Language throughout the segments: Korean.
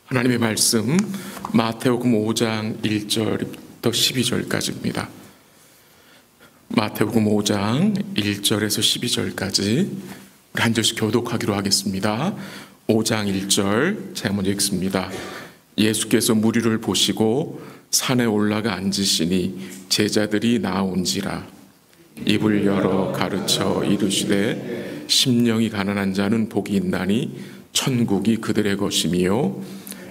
하나님의 말씀 마태복음 5장 1절부터 12절까지입니다. 마태복음 5장 1절에서 12절까지 한 절씩 교독하기로 하겠습니다. 5장 1절 제가 먼저 읽습니다. 예수께서 무리를 보시고 산에 올라가 앉으시니 제자들이 나온지라. 입을 열어 가르쳐 이르시되 심령이 가난한 자는 복이 있나니 천국이 그들의 것이며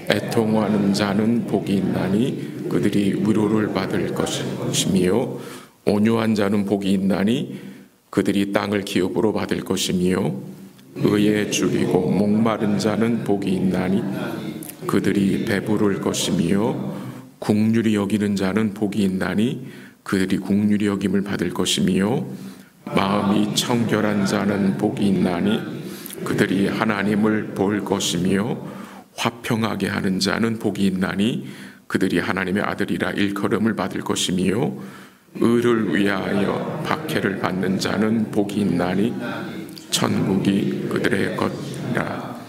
애통하는 자는 복이 있나니 그들이 위로를 받을 것이며 온유한 자는 복이 있나니 그들이 땅을 기업으로 받을 것이며 의에 줄이고 목마른 자는 복이 있나니 그들이 배부를 것이며 긍휼히 여기는 자는 복이 있나니 그들이 긍휼히 여김을 받을 것이며 마음이 청결한 자는 복이 있나니 그들이 하나님을 볼 것이며 화평하게 하는 자는 복이 있나니 그들이 하나님의 아들이라 일컬음을 받을 것이며 의를 위하여 박해를 받는 자는 복이 있나니 천국이 그들의 것이라.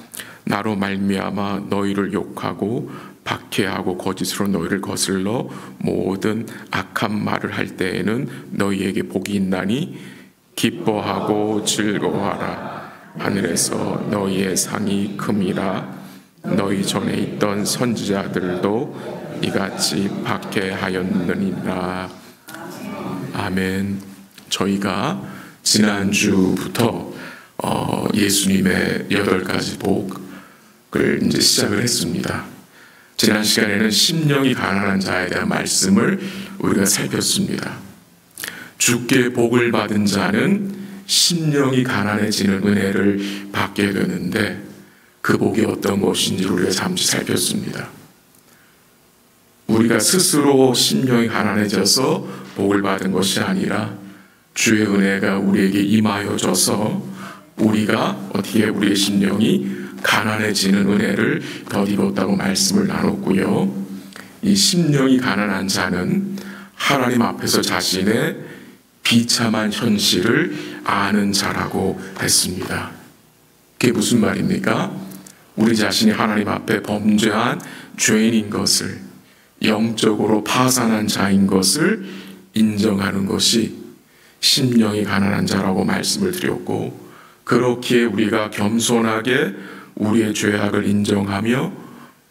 나로 말미암아 너희를 욕하고 박해하고 거짓으로 너희를 거슬러 모든 악한 말을 할 때에는 너희에게 복이 있나니 기뻐하고 즐거워하라. 하늘에서 너희의 상이 큼이라. 너희 전에 있던 선지자들도 이같이 박해하였느니라. 아멘. 저희가 지난주부터 예수님의 8가지 복을 이제 시작을 했습니다. 지난 시간에는 심령이 가난한 자에 대한 말씀을 우리가 살폈습니다. 주께 복을 받은 자는 심령이 가난해지는 은혜를 받게 되는데 그 복이 어떤 것인지 우리가 잠시 살폈습니다. 우리가 스스로 심령이 가난해져서 복을 받은 것이 아니라 주의 은혜가 우리에게 임하여져서 우리가 어떻게 우리의 심령이 가난해지는 은혜를 덧입었다고 말씀을 나눴고요. 이 심령이 가난한 자는 하나님 앞에서 자신의 비참한 현실을 아는 자라고 했습니다. 그게 무슨 말입니까? 우리 자신이 하나님 앞에 범죄한 죄인인 것을, 영적으로 파산한 자인 것을 인정하는 것이 심령이 가난한 자라고 말씀을 드렸고, 그렇기에 우리가 겸손하게 우리의 죄악을 인정하며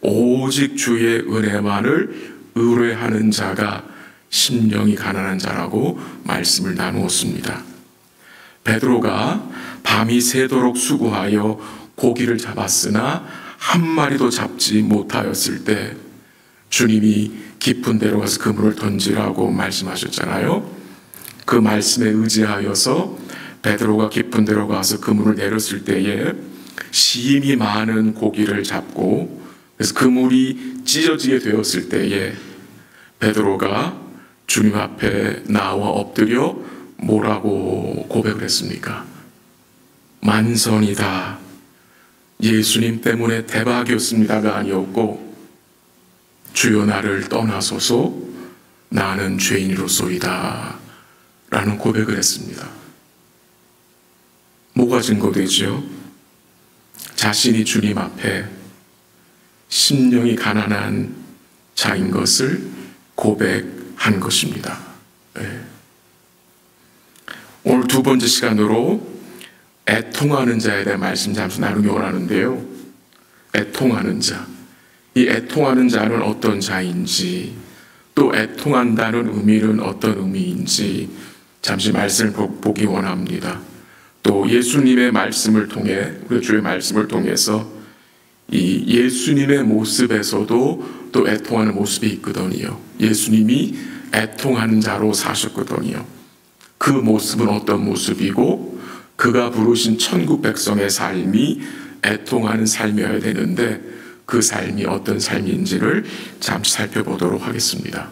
오직 주의 은혜만을 의뢰하는 자가 심령이 가난한 자라고 말씀을 나누었습니다. 베드로가 밤이 새도록 수고하여 고기를 잡았으나 한 마리도 잡지 못하였을 때 주님이 깊은 데로 가서 그물을 던지라고 말씀하셨잖아요. 그 말씀에 의지하여서 베드로가 깊은 데로 가서 그물을 내렸을 때에 심히 많은 고기를 잡고, 그래서 그물이 찢어지게 되었을 때에 베드로가 주님 앞에 나와 엎드려 뭐라고 고백을 했습니까? 만선이다. 예수님 때문에 대박이었습니다가 아니었고, 주여 나를 떠나소서 나는 죄인으로소이다 라는 고백을 했습니다. 뭐가 증거되죠? 자신이 주님 앞에 심령이 가난한 자인 것을 고백한 것입니다. 네. 오늘 두 번째 시간으로 애통하는 자에 대한 말씀 잠시 나누기 원하는데요. 애통하는 자. 이 애통하는 자는 어떤 자인지, 또 애통한다는 의미는 어떤 의미인지 잠시 말씀을 보기 원합니다. 또 예수님의 말씀을 통해, 우리 주의 말씀을 통해서 이 예수님의 모습에서도 또 애통하는 모습이 있거든요. 예수님이 애통하는 자로 사셨거든요. 그 모습은 어떤 모습이고, 그가 부르신 천국 백성의 삶이 애통하는 삶이어야 되는데 그 삶이 어떤 삶인지를 잠시 살펴보도록 하겠습니다.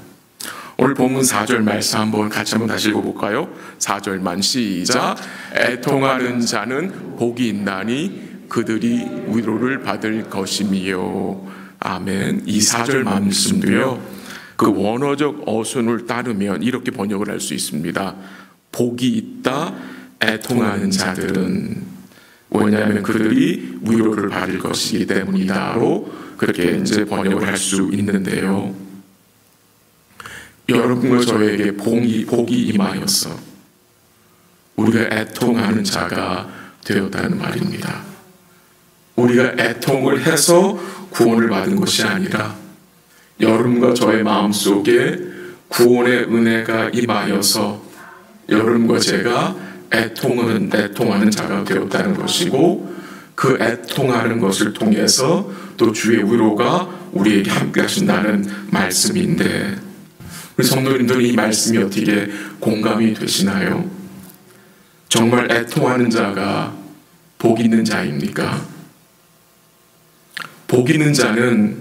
오늘 본문 4절 말씀 같이 한번 다시 읽어볼까요? 4절만 시작. 애통하는 자는 복이 있나니 그들이 위로를 받을 것이며. 아멘. 이 4절 말씀도요, 그 원어적 어순을 따르면 이렇게 번역을 할 수 있습니다. 복이 있다 애통하는 자들은. 왜냐하면 그들이 위로를 받을 것이기 때문이다로 그렇게 이제 번역을 할 수 있는데요. 여러분과 저에게 복이 임하여서 우리가 애통하는 자가 되었다는 말입니다. 우리가 애통을 해서 구원을 받은 것이 아니라 여러분과 저의 마음속에 구원의 은혜가 임하여서 여러분과 제가 애통하는 자가 되었다는 것이고, 그 애통하는 것을 통해서 또 주의 위로가 우리에게 함께 하신다는 말씀인데, 우리 성도님들은 이 말씀이 어떻게 공감이 되시나요? 정말 애통하는 자가 복 있는 자입니까? 복 있는 자는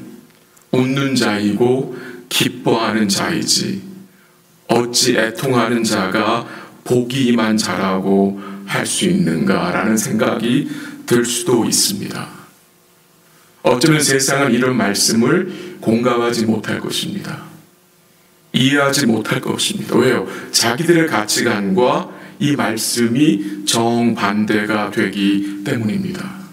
웃는 자이고 기뻐하는 자이지, 어찌 애통하는 자가 복이 임한 자라고 할 수 있는가라는 생각이 들 수도 있습니다. 어쩌면 세상은 이런 말씀을 공감하지 못할 것입니다. 이해하지 못할 것입니다. 왜요? 자기들의 가치관과 이 말씀이 정반대가 되기 때문입니다.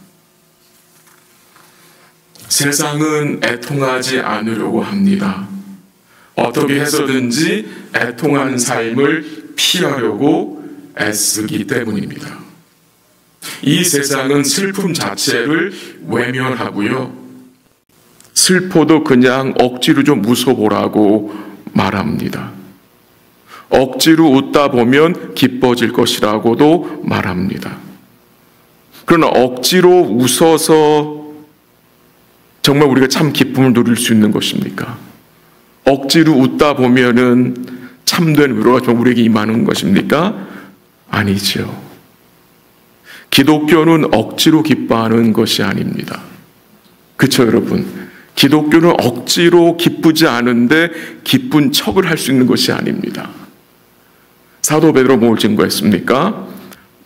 세상은 애통하지 않으려고 합니다. 어떻게 해서든지 애통하는 삶을 피하려고 애쓰기 때문입니다. 이 세상은 슬픔 자체를 외면하고요, 슬퍼도 그냥 억지로 좀 웃어보라고 말합니다. 억지로 웃다 보면 기뻐질 것이라고도 말합니다. 그러나 억지로 웃어서 정말 우리가 참 기쁨을 누릴 수 있는 것입니까? 억지로 웃다 보면은 참된 위로가 좀 우리에게 임하는 것입니까? 아니죠. 기독교는 억지로 기뻐하는 것이 아닙니다. 그렇죠, 여러분? 기독교는 억지로 기쁘지 않은데 기쁜 척을 할 수 있는 것이 아닙니다. 사도 베드로 뭘 증거했습니까?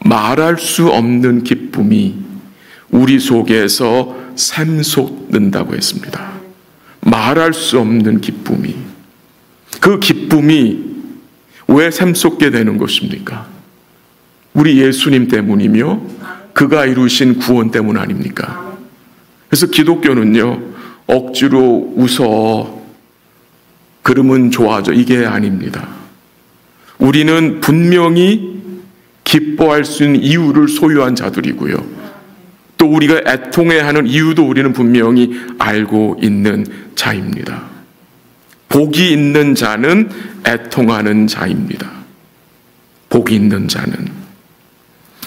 말할 수 없는 기쁨이 우리 속에서 샘솟는다고 했습니다. 말할 수 없는 기쁨이. 그 기쁨이 왜 샘솟게 되는 것입니까? 우리 예수님 때문이며 그가 이루신 구원 때문 아닙니까? 그래서 기독교는요, 억지로 웃어 그러면 좋아져, 이게 아닙니다. 우리는 분명히 기뻐할 수 있는 이유를 소유한 자들이고요, 또 우리가 애통해야 하는 이유도 우리는 분명히 알고 있는 자입니다. 복이 있는 자는 애통하는 자입니다. 복이 있는 자는.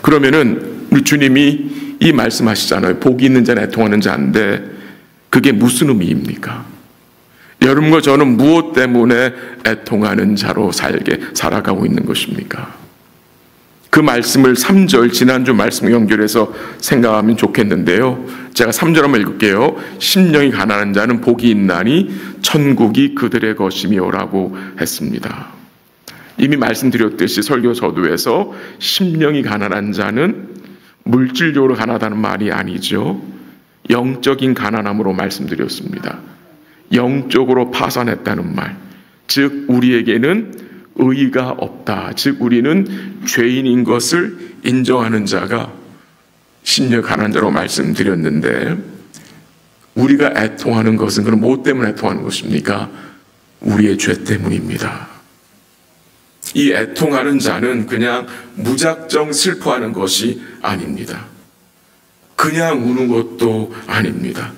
그러면은 우리 주님이 이 말씀하시잖아요. 복이 있는 자는 애통하는 자인데 그게 무슨 의미입니까? 여러분과 저는 무엇 때문에 애통하는 자로 살아가고 있는 것입니까? 그 말씀을 3절 지난주 말씀 연결해서 생각하면 좋겠는데요. 제가 3절 한번 읽을게요. 심령이 가난한 자는 복이 있나니 천국이 그들의 것이며라고 했습니다. 이미 말씀드렸듯이 설교 서두에서 심령이 가난한 자는 물질적으로 가난하다는 말이 아니죠. 영적인 가난함으로 말씀드렸습니다. 영적으로 파산했다는 말, 즉 우리에게는 의의가 없다, 즉 우리는 죄인인 것을 인정하는 자가 심령 가난한 자로 말씀드렸는데, 우리가 애통하는 것은 그럼 뭐 때문에 애통하는 것입니까? 우리의 죄 때문입니다. 이 애통하는 자는 그냥 무작정 슬퍼하는 것이 아닙니다. 그냥 우는 것도 아닙니다.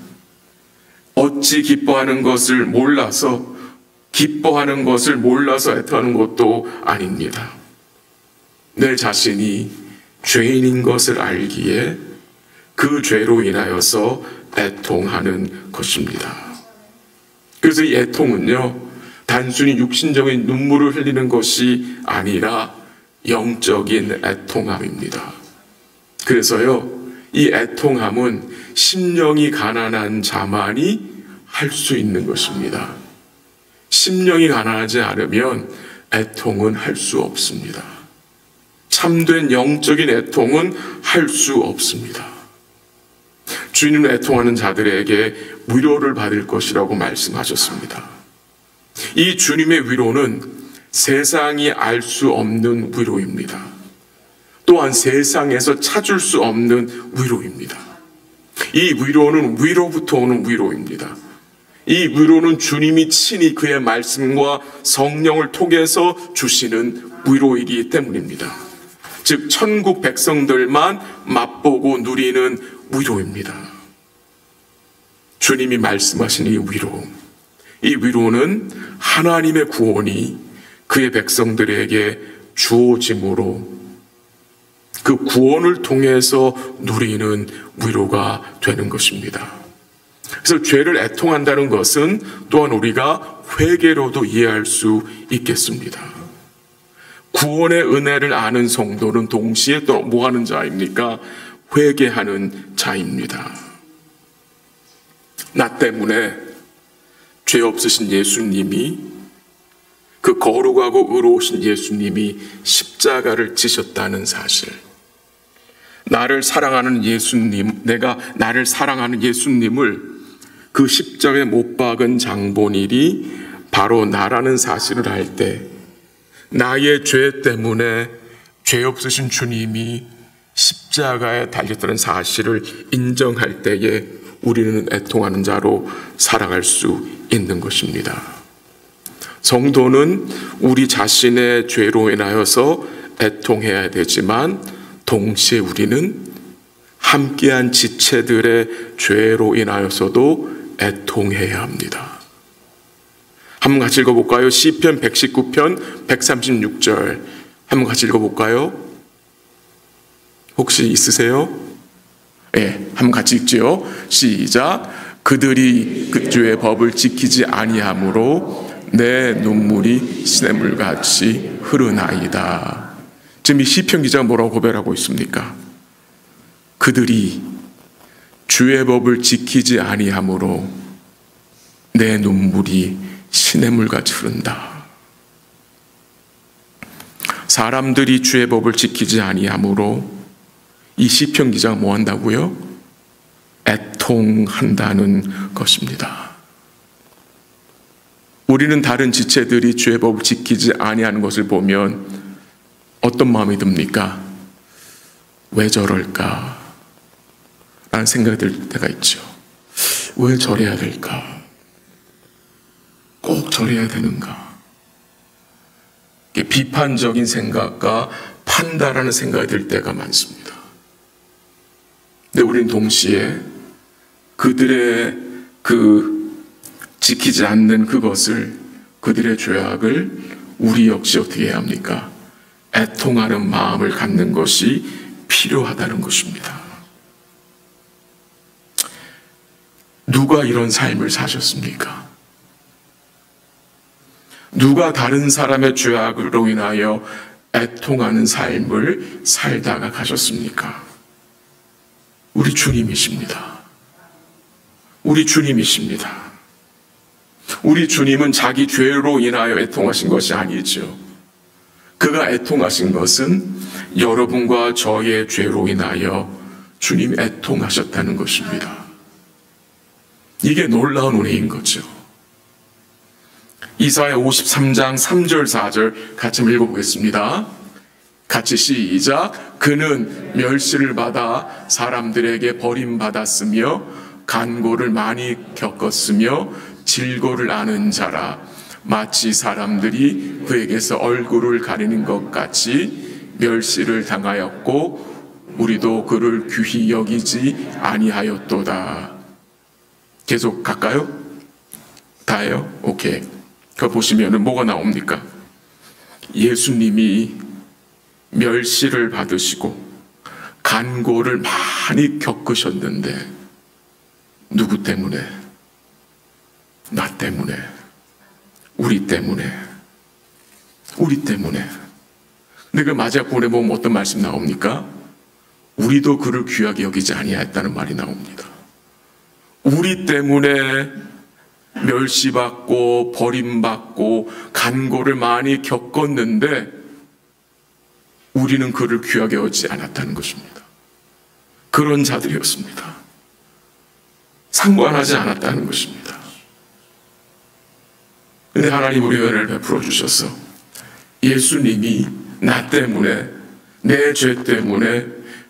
어찌 기뻐하는 것을 몰라서 애통하는 것도 아닙니다. 내 자신이 죄인인 것을 알기에 그 죄로 인하여서 애통하는 것입니다. 그래서 이 애통은요, 단순히 육신적인 눈물을 흘리는 것이 아니라 영적인 애통함입니다. 그래서요, 이 애통함은 심령이 가난한 자만이 할 수 있는 것입니다. 심령이 가난하지 않으면 애통은 할 수 없습니다. 참된 영적인 애통은 할 수 없습니다. 주님은 애통하는 자들에게 위로를 받을 것이라고 말씀하셨습니다. 이 주님의 위로는 세상이 알 수 없는 위로입니다. 또한 세상에서 찾을 수 없는 위로입니다. 이 위로는 위로부터 오는 위로입니다. 이 위로는 주님이 친히 그의 말씀과 성령을 통해서 주시는 위로이기 때문입니다. 즉 천국 백성들만 맛보고 누리는 위로입니다. 주님이 말씀하신 이 위로, 이 위로는 하나님의 구원이 그의 백성들에게 주어짐으로 그 구원을 통해서 누리는 위로가 되는 것입니다. 그래서 죄를 애통한다는 것은 또한 우리가 회개로도 이해할 수 있겠습니다. 구원의 은혜를 아는 성도는 동시에 또 뭐 하는 자입니까? 회개하는 자입니다. 나 때문에 죄 없으신 예수님이, 그 거룩하고 의로우신 예수님이 십자가를 지셨다는 사실, 나를 사랑하는 예수님, 내가 나를 사랑하는 예수님을 그 십자가에 못 박은 장본일이 바로 나라는 사실을 알 때, 나의 죄 때문에 죄 없으신 주님이 십자가에 달렸다는 사실을 인정할 때에 우리는 애통하는 자로 살아갈 수 있는 것입니다. 성도는 우리 자신의 죄로 인하여서 애통해야 되지만 동시에 우리는 함께한 지체들의 죄로 인하여서도 애통해야 합니다. 한번 같이 읽어볼까요? 시편 119편 136절 한번 같이 읽어볼까요? 혹시 있으세요? 네, 한번 같이 읽지요. 시작. 그들이 그 주의 법을 지키지 아니하므로 내 눈물이 시냇물같이 흐르나이다. 지금 이 시편 기자가 뭐라고 고백하고 있습니까? 그들이 주의 법을 지키지 아니하므로 내 눈물이 시냇물같이 흐른다. 사람들이 주의 법을 지키지 아니하므로 이 시편 기자가 뭐 한다고요? 애통한다는 것입니다. 우리는 다른 지체들이 주의 법을 지키지 아니하는 것을 보면 어떤 마음이 듭니까? 왜 저럴까? 라는 생각이 들 때가 있죠. 왜 저래야 될까? 꼭 저래야 되는가? 비판적인 생각과 판단하는 생각이 들 때가 많습니다. 근데 우리는 동시에 그들의 지키지 않는 그것을, 그들의 죄악을 우리 역시 어떻게 해야 합니까? 애통하는 마음을 갖는 것이 필요하다는 것입니다. 누가 이런 삶을 사셨습니까? 누가 다른 사람의 죄악으로 인하여 애통하는 삶을 살다가 가셨습니까? 우리 주님이십니다. 우리 주님이십니다. 우리 주님은 자기 죄로 인하여 애통하신 것이 아니죠. 그가 애통하신 것은 여러분과 저의 죄로 인하여 주님이 애통하셨다는 것입니다. 이게 놀라운 은혜인 거죠. 이사야 53장 3절 4절 같이 읽어보겠습니다. 같이 시작. 그는 멸시를 받아 사람들에게 버림받았으며 간고를 많이 겪었으며 질고를 아는 자라. 마치 사람들이 그에게서 얼굴을 가리는 것 같이 멸시를 당하였고 우리도 그를 귀히 여기지 아니하였도다. 계속 갈까요? 다예요? 오케이. 그거 보시면 뭐가 나옵니까? 예수님이 멸시를 받으시고 간고를 많이 겪으셨는데 누구 때문에? 나 때문에, 우리 때문에, 우리 때문에. 근데 그 마지막 부분에 보면 어떤 말씀 나옵니까? 우리도 그를 귀하게 여기지 아니하였다는 말이 나옵니다. 우리 때문에 멸시받고 버림받고 간고를 많이 겪었는데 우리는 그를 귀하게 여기지 않았다는 것입니다. 그런 자들이었습니다. 상관하지 않았다는 것입니다. 그런데 하나님 우리 은혜를 베풀어 주셔서 예수님이 나 때문에 내 죄 때문에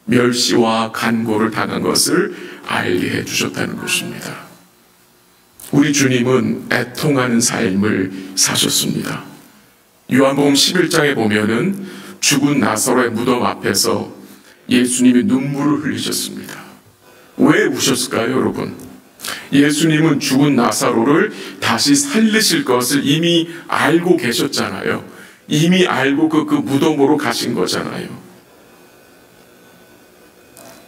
멸시와 간고를 당한 것을 알게 해주셨다는 것입니다. 우리 주님은 애통하는 삶을 사셨습니다. 요한복음 11장에 보면은 죽은 나사로의 무덤 앞에서 예수님이 눈물을 흘리셨습니다. 왜 우셨을까요, 여러분? 예수님은 죽은 나사로를 다시 살리실 것을 이미 알고 계셨잖아요. 이미 알고 그 무덤으로 가신 거잖아요.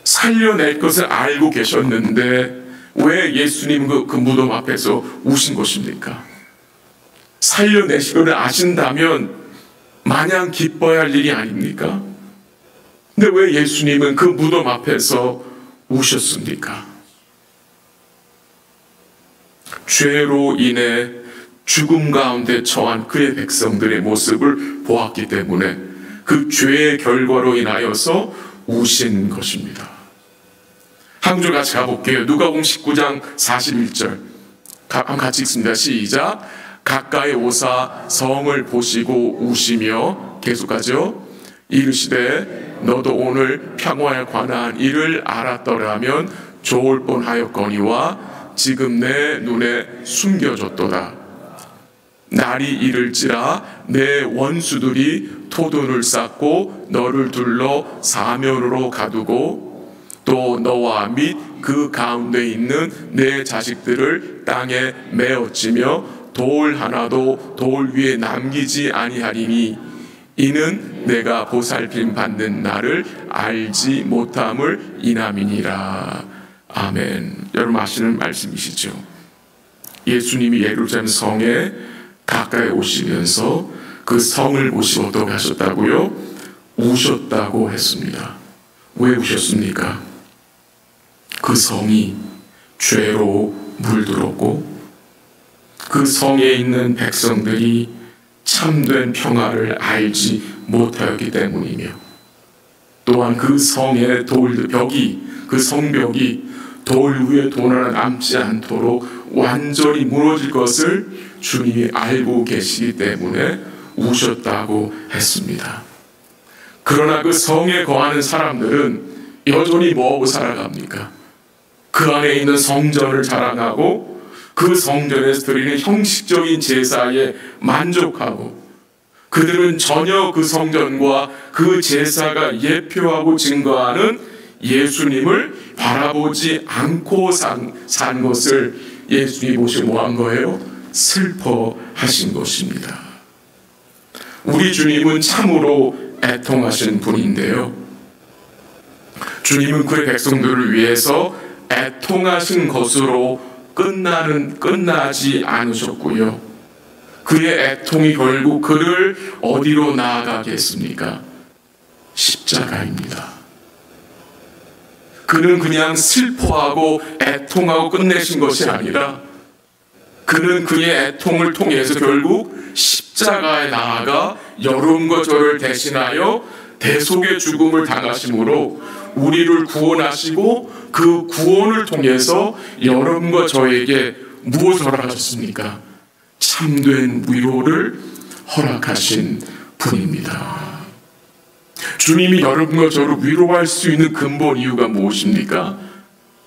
살려낼 것을 알고 계셨는데 왜 예수님은 그 무덤 앞에서 우신 것입니까? 살려내실 것을 아신다면 마냥 기뻐야 할 일이 아닙니까? 근데 왜 예수님은 그 무덤 앞에서 우셨습니까? 죄로 인해 죽음 가운데 처한 그의 백성들의 모습을 보았기 때문에 그 죄의 결과로 인하여서 우신 것입니다. 한 구절 같이 가볼게요. 누가복음 19장 41절 한번 같이 읽습니다. 시작. 가까이 오사 성을 보시고 우시며 계속하죠. 이르시되 너도 오늘 평화에 관한 일을 알았더라면 좋을 뻔하였거니와 지금 내 눈에 숨겨졌도다. 날이 이를지라 내 원수들이 토둔을 쌓고 너를 둘러 사면으로 가두고 또 너와 및 그 가운데 있는 내 자식들을 땅에 메어치며 돌 하나도 돌 위에 남기지 아니하리니 이는 내가 보살핌 받는 나를 알지 못함을 인함이니라. 아멘. 여러분 아시는 말씀이시죠? 예수님이 예루살렘 성에 가까이 오시면서 그 성을 보시고 어떻게 하셨다고요? 우셨다고 했습니다. 왜 우셨습니까? 그 성이 죄로 물들었고 그 성에 있는 백성들이 참된 평화를 알지 못하였기 때문이며 또한 그 성의 그 성벽이 돌 위에 돌 하나 남지 않도록 완전히 무너질 것을 주님이 알고 계시기 때문에 우셨다고 했습니다. 그러나 그 성에 거하는 사람들은 여전히 뭐하고 살아갑니까? 그 안에 있는 성전을 자랑하고 그 성전에서 드리는 형식적인 제사에 만족하고 그들은 전혀 그 성전과 그 제사가 예표하고 증거하는 예수님을 바라보지 않고 산 것을 예수님이 보시고 뭐한 거예요? 슬퍼하신 것입니다. 우리 주님은 참으로 애통하신 분인데요. 주님은 그의 백성들을 위해서 애통하신 것으로 끝나지 않으셨고요. 그의 애통이 결국 그를 어디로 나아가게 했습니까? 십자가입니다. 그는 그냥 슬퍼하고 애통하고 끝내신 것이 아니라 그는 그의 애통을 통해서 결국 십자가에 나아가 여러분과 저를 대신하여 대속의 죽음을 당하심으로 우리를 구원하시고 그 구원을 통해서 여러분과 저에게 무엇을 허락하셨습니까? 참된 위로를 허락하신 분입니다. 주님이 여러분과 저를 위로할 수 있는 근본 이유가 무엇입니까?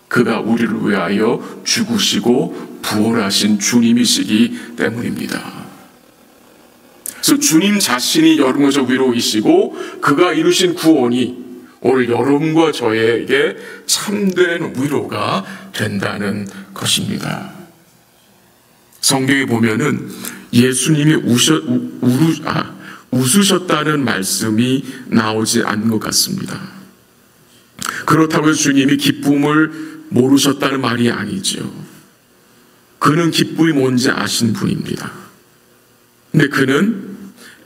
그가 우리를 위하여 죽으시고 부활하신 주님이시기 때문입니다. 그래서 주님 자신이 여러분과 저 위로이시고 그가 이루신 구원이 오늘 여러분과 저에게 참된 위로가 된다는 것입니다. 성경에 보면은 예수님이 웃으셨다는 말씀이 나오지 않는 것 같습니다. 그렇다고 해서 주님이 기쁨을 모르셨다는 말이 아니죠. 그는 기쁨이 뭔지 아신 분입니다. 근데 그는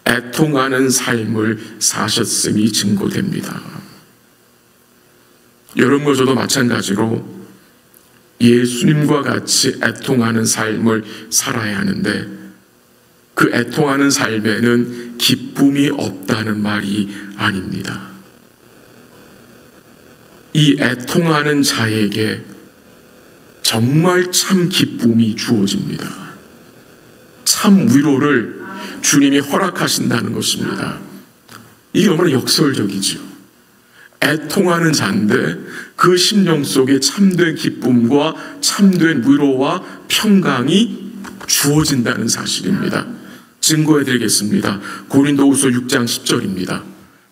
애통하는 삶을 사셨음이 증거됩니다. 여러분과 저도 마찬가지로 예수님과 같이 애통하는 삶을 살아야 하는데 그 애통하는 삶에는 기쁨이 없다는 말이 아닙니다. 이 애통하는 자에게 정말 참 기쁨이 주어집니다. 참 위로를 주님이 허락하신다는 것입니다. 이게 얼마나 역설적이죠. 애통하는 자인데 그 심령 속에 참된 기쁨과 참된 위로와 평강이 주어진다는 사실입니다. 증거해 드리겠습니다. 고린도후서 6장 10절입니다.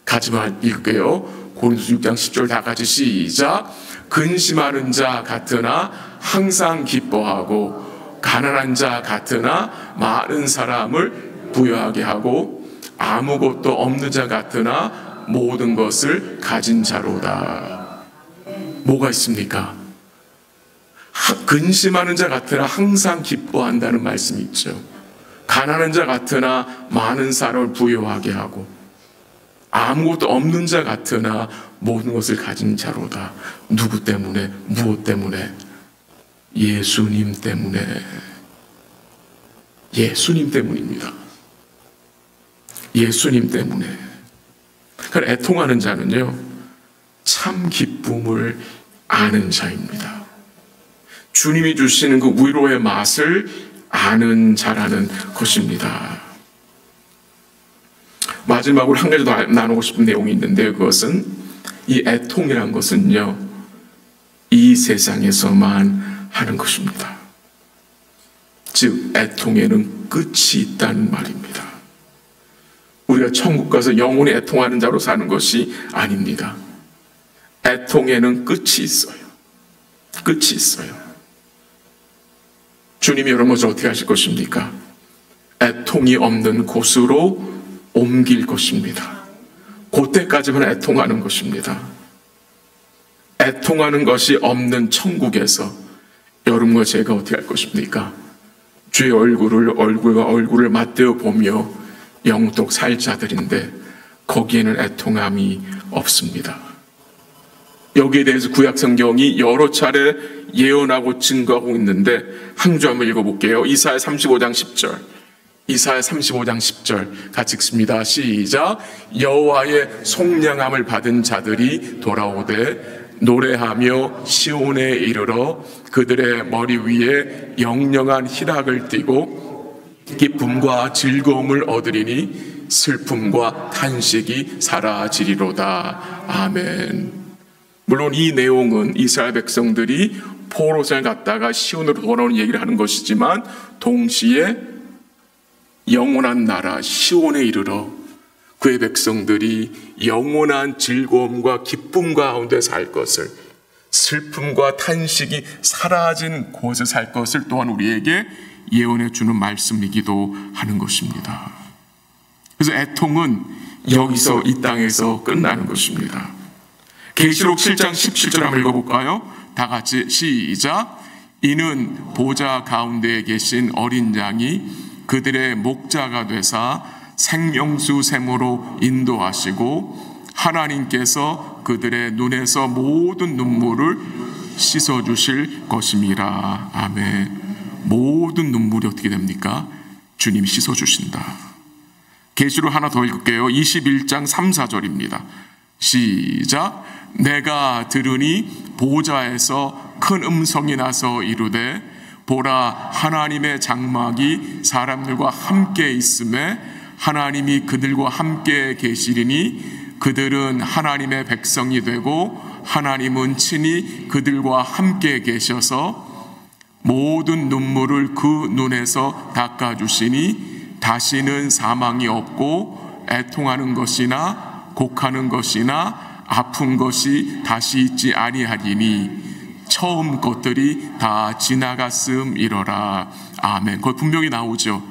같이 읽을게요. 고린도후서 6장 10절 다 같이 시작. 근심하는 자 같으나 항상 기뻐하고 가난한 자 같으나 많은 사람을 부유하게 하고 아무것도 없는 자 같으나 모든 것을 가진 자로다. 뭐가 있습니까? 근심하는 자 같으나 항상 기뻐한다는 말씀이 있죠. 가난한 자 같으나 많은 사람을 부유하게 하고 아무것도 없는 자 같으나 모든 것을 가진 자로다. 누구 때문에? 무엇 때문에? 예수님 때문에. 예수님 때문입니다. 예수님 때문에. 그러니까 애통하는 자는요, 참 기쁨을 아는 자입니다. 주님이 주시는 그 위로의 맛을 아는 자라는 것입니다. 마지막으로 한 가지 더 나누고 싶은 내용이 있는데, 그것은 이 애통이란 것은요, 이 세상에서만 하는 것입니다. 즉 애통에는 끝이 있다는 말입니다. 우리가 천국 가서 영원히 애통하는 자로 사는 것이 아닙니다. 애통에는 끝이 있어요. 끝이 있어요. 주님이 여러분 것을 어떻게 하실 것입니까? 애통이 없는 곳으로 옮길 것입니다. 그때까지만 애통하는 것입니다. 애통하는 것이 없는 천국에서 여러분과 제가 어떻게 할 것입니까? 주의 얼굴과 얼굴을 맞대어 보며 영독 살 자들인데 거기에는 애통함이 없습니다. 여기에 대해서 구약 성경이 여러 차례 예언하고 증거하고 있는데 한 줄 한번 읽어볼게요. 이사야 35장 10절. 이사야 35장 10절 같이 읽습니다. 시작. 여호와의 속량함을 받은 자들이 돌아오되 노래하며 시온에 이르러 그들의 머리 위에 영영한 희락을 띠고 기쁨과 즐거움을 얻으리니 슬픔과 탄식이 사라지리로다. 아멘. 물론 이 내용은 이스라엘 백성들이 포로생을 갔다가 시온으로 돌아오는 얘기를 하는 것이지만 동시에 영원한 나라 시온에 이르러 그의 백성들이 영원한 즐거움과 기쁨 가운데 살 것을, 슬픔과 탄식이 사라진 곳에 살 것을 또한 우리에게 예언해 주는 말씀이기도 하는 것입니다. 그래서 애통은 여기서 이 땅에서 끝나는 것입니다. 계시록 7장 17절 한번 읽어볼까요? 다 같이 시작. 이는 보좌 가운데에 계신 어린 양이 그들의 목자가 되사 생명수 샘으로 인도하시고 하나님께서 그들의 눈에서 모든 눈물을 씻어주실 것임이라. 아멘. 모든 눈물이 어떻게 됩니까? 주님이 씻어주신다. 계시록 하나 더 읽을게요. 21장 3, 4절입니다. 시작. 내가 들으니 보좌에서 큰 음성이 나서 이르되 보라, 하나님의 장막이 사람들과 함께 있음에 하나님이 그들과 함께 계시리니 그들은 하나님의 백성이 되고 하나님은 친히 그들과 함께 계셔서 모든 눈물을 그 눈에서 닦아주시니 다시는 사망이 없고 애통하는 것이나 곡하는 것이나 아픈 것이 다시 있지 아니하리니 처음 것들이 다 지나갔음이러라. 아멘. 거기 분명히 나오죠.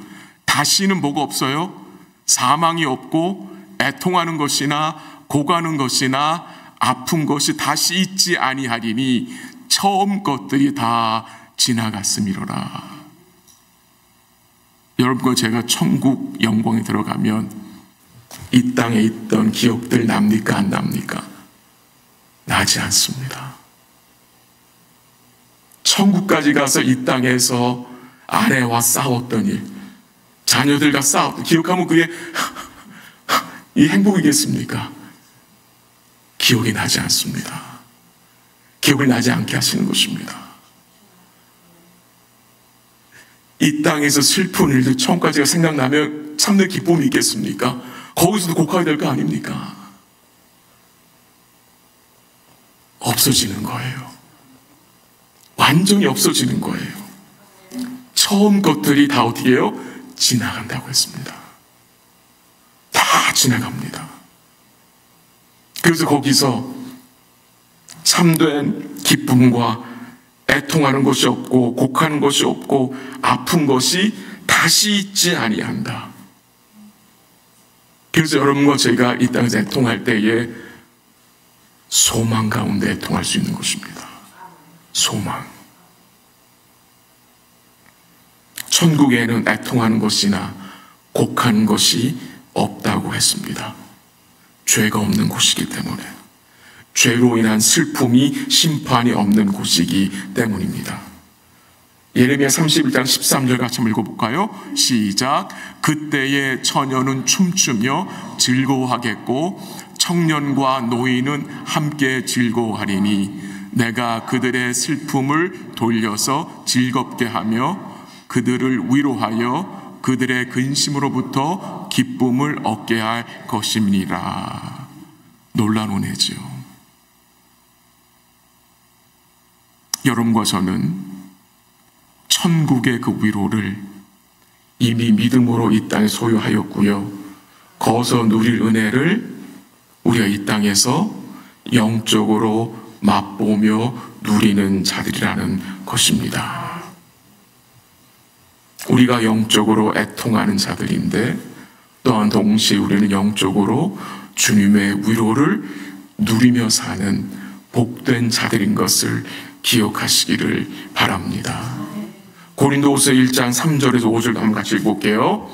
다시는 뭐가 없어요? 사망이 없고 애통하는 것이나 고가는 것이나 아픈 것이 다시 있지 아니하리니 처음 것들이 다 지나갔음이러라. 여러분과 제가 천국 영광에 들어가면 이 땅에 있던 기억들 납니까? 안 납니까? 나지 않습니다. 천국까지 가서 이 땅에서 아내와 싸웠던 일, 자녀들과 싸웠던, 기억하면 그게 이 행복이겠습니까? 기억이 나지 않습니다. 기억을 나지 않게 하시는 것입니다. 이 땅에서 슬픈 일들 천국까지가 생각나면 참는 기쁨이 있겠습니까? 거기서도 곡해야 될 거 아닙니까? 없어지는 거예요. 완전히 없어지는 거예요. 처음 것들이 다 어떻게 해요? 지나간다고 했습니다. 다 지나갑니다. 그래서 거기서 참된 기쁨과 애통하는 것이 없고 곡하는 것이 없고 아픈 것이 다시 있지 아니한다. 그래서 여러분과 제가 이 땅에서 애통할 때에 소망 가운데 애통할 수 있는 것입니다. 소망. 천국에는 애통하는 것이나 곡하는 것이 없다고 했습니다. 죄가 없는 곳이기 때문에, 죄로 인한 슬픔이 심판이 없는 곳이기 때문입니다. 예레미야 31장 13절 같이 한번 읽어볼까요? 시작. 그때의 처녀는 춤추며 즐거워하겠고 청년과 노인은 함께 즐거워하리니 내가 그들의 슬픔을 돌려서 즐겁게 하며 그들을 위로하여 그들의 근심으로부터 기쁨을 얻게 할 것임이니라. 놀라운 은혜죠. 여러분과 저는 천국의 그 위로를 이미 믿음으로 이 땅에 소유하였고요, 거기서 누릴 은혜를 우리가 이 땅에서 영적으로 맛보며 누리는 자들이라는 것입니다. 우리가 영적으로 애통하는 자들인데 또한 동시에 우리는 영적으로 주님의 위로를 누리며 사는 복된 자들인 것을 기억하시기를 바랍니다. 고린도후서 1장 3절에서 5절 한번 같이 읽어볼게요.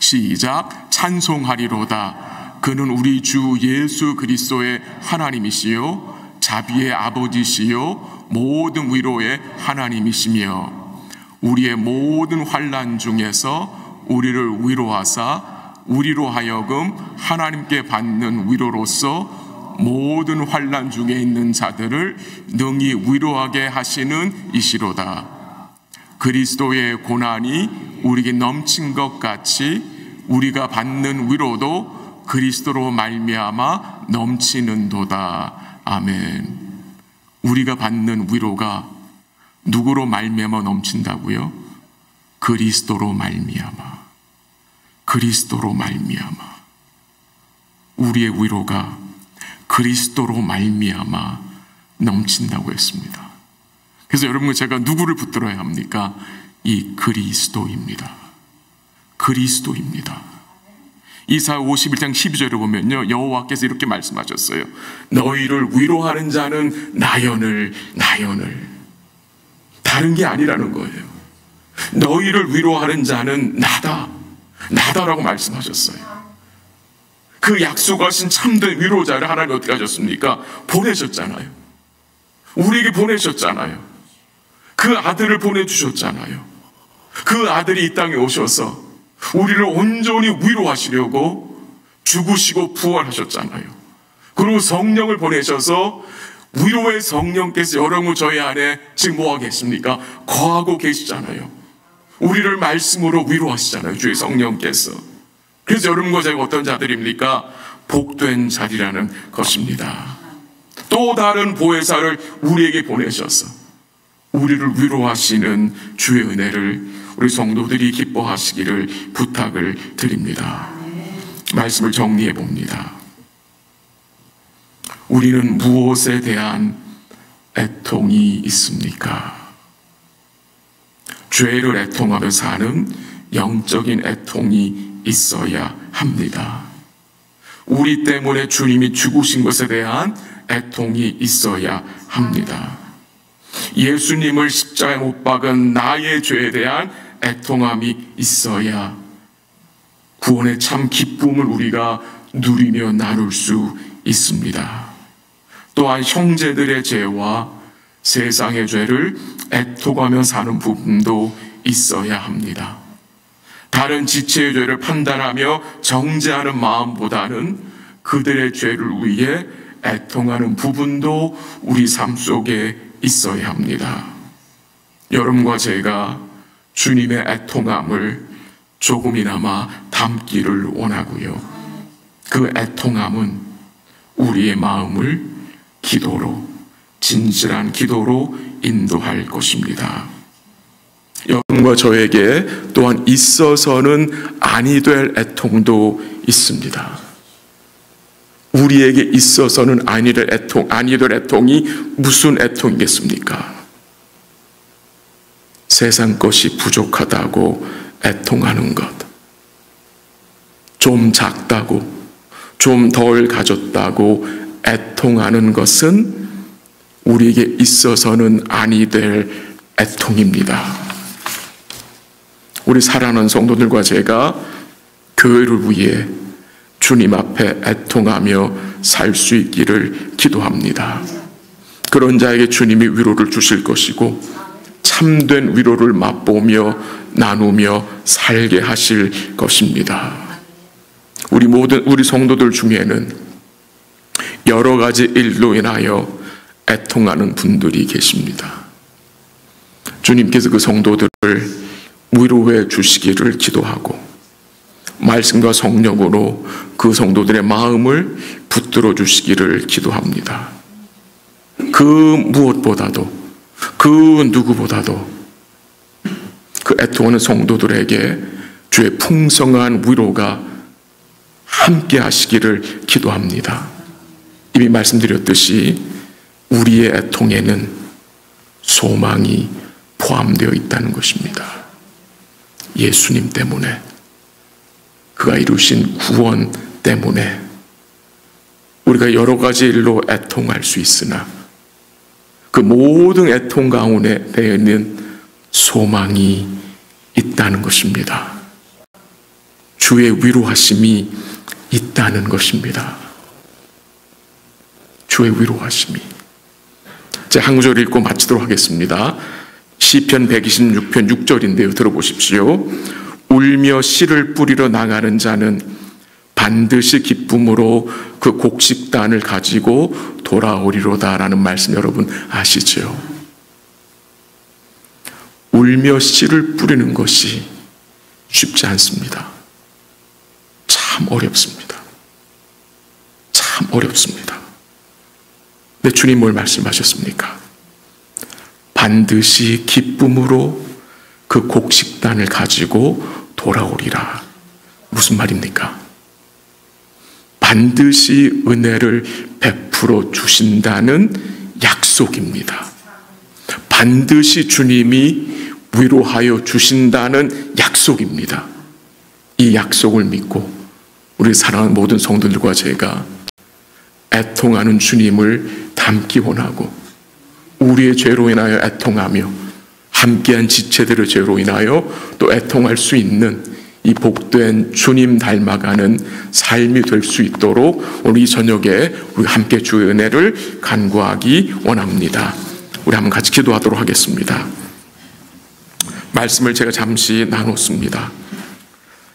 시작. 찬송하리로다. 그는 우리 주 예수 그리스도의 하나님이시요 자비의 아버지시요 모든 위로의 하나님이시며 우리의 모든 환난 중에서 우리를 위로하사 우리로 하여금 하나님께 받는 위로로서 모든 환난 중에 있는 자들을 능히 위로하게 하시는 이시로다. 그리스도의 고난이 우리에게 넘친 것 같이 우리가 받는 위로도 그리스도로 말미암아 넘치는도다. 아멘. 우리가 받는 위로가 누구로 말미암아 넘친다고요? 그리스도로 말미암아. 그리스도로 말미암아. 우리의 위로가 그리스도로 말미암아 넘친다고 했습니다. 그래서 여러분, 제가 누구를 붙들어야 합니까? 이 그리스도입니다. 그리스도입니다. 이사야 51장 12절에 보면요, 여호와께서 이렇게 말씀하셨어요. 너희를 위로하는 자는 나연을. 다른 게 아니라는 거예요. 너희를 위로하는 자는 나다라고 말씀하셨어요. 그 약속하신 참된 위로자를 하나님 어떻게 하셨습니까? 보내셨잖아요. 우리에게 보내셨잖아요. 그 아들을 보내주셨잖아요. 그 아들이 이 땅에 오셔서 우리를 온전히 위로하시려고 죽으시고 부활하셨잖아요. 그리고 성령을 보내셔서 위로의 성령께서 여러분 저희 안에 지금 뭐하고 계십니까? 거하고 계시잖아요. 우리를 말씀으로 위로하시잖아요. 주의 성령께서. 그래서 여러분과 제가 어떤 자들입니까? 복된 자리라는 것입니다. 또 다른 보혜사를 우리에게 보내셔서 우리를 위로하시는 주의 은혜를 우리 성도들이 기뻐하시기를 부탁을 드립니다. 말씀을 정리해 봅니다. 우리는 무엇에 대한 애통이 있습니까? 죄를 애통하며 사는 영적인 애통이 있어야 합니다. 우리 때문에 주님이 죽으신 것에 대한 애통이 있어야 합니다. 예수님을 십자가에 못 박은 나의 죄에 대한 애통함이 있어야 구원의 참 기쁨을 우리가 누리며 나눌 수 있습니다. 또한 형제들의 죄와 세상의 죄를 애통하며 사는 부분도 있어야 합니다. 다른 지체의 죄를 판단하며 정죄하는 마음보다는 그들의 죄를 위해 애통하는 부분도 우리 삶 속에 있어야 합니다. 여러분과 제가 주님의 애통함을 조금이나마 담기를 원하고요. 그 애통함은 우리의 마음을 기도로, 진실한 기도로 인도할 것입니다. 여러분과 저에게 또한 있어서는 아니 될 애통도 있습니다. 우리에게 있어서는 아니 될 애통이 무슨 애통이겠습니까? 세상 것이 부족하다고 애통하는 것, 좀 작다고, 좀 덜 가졌다고 애통하는 것은 우리에게 있어서는 아니 될 애통입니다. 우리 사랑하는 성도들과 제가 교회를 위해 주님 앞에 애통하며 살 수 있기를 기도합니다. 그런 자에게 주님이 위로를 주실 것이고 참된 위로를 맛보며 나누며 살게 하실 것입니다. 우리 성도들 중에는 여러 가지 일로 인하여 애통하는 분들이 계십니다. 주님께서 그 성도들을 위로해 주시기를 기도하고 말씀과 성령으로 그 성도들의 마음을 붙들어 주시기를 기도합니다. 그 무엇보다도, 그 누구보다도 그 애통하는 성도들에게 주의 풍성한 위로가 함께 하시기를 기도합니다. 이미 말씀드렸듯이 우리의 애통에는 소망이 포함되어 있다는 것입니다. 예수님 때문에, 그가 이루신 구원 때문에 우리가 여러 가지 일로 애통할 수 있으나 그 모든 애통 가운데에는 소망이 있다는 것입니다. 주의 위로하심이 있다는 것입니다. 주의 위로하심이. 제가 한 구절 읽고 마치도록 하겠습니다. 시편 126편 6절인데요. 들어보십시오. 울며 씨를 뿌리러 나가는 자는 반드시 기쁨으로 그 곡식단을 가지고 돌아오리로다라는 말씀 여러분 아시죠? 울며 씨를 뿌리는 것이 쉽지 않습니다. 참 어렵습니다. 참 어렵습니다. 근데 주님 뭘 말씀하셨습니까? 반드시 기쁨으로 그 곡식단을 가지고 돌아오리라. 무슨 말입니까? 반드시 은혜를 베풀어 주신다는 약속입니다. 반드시 주님이 위로하여 주신다는 약속입니다. 이 약속을 믿고 우리 사랑하는 모든 성도들과 제가 애통하는 주님을 닮기 원하고 우리의 죄로 인하여 애통하며 함께한 지체들의 죄로 인하여 또 애통할 수 있는 이 복된 주님 닮아가는 삶이 될 수 있도록 오늘 이 저녁에 우리 함께 주의 은혜를 간구하기 원합니다. 우리 한번 같이 기도하도록 하겠습니다. 말씀을 제가 잠시 나눴습니다.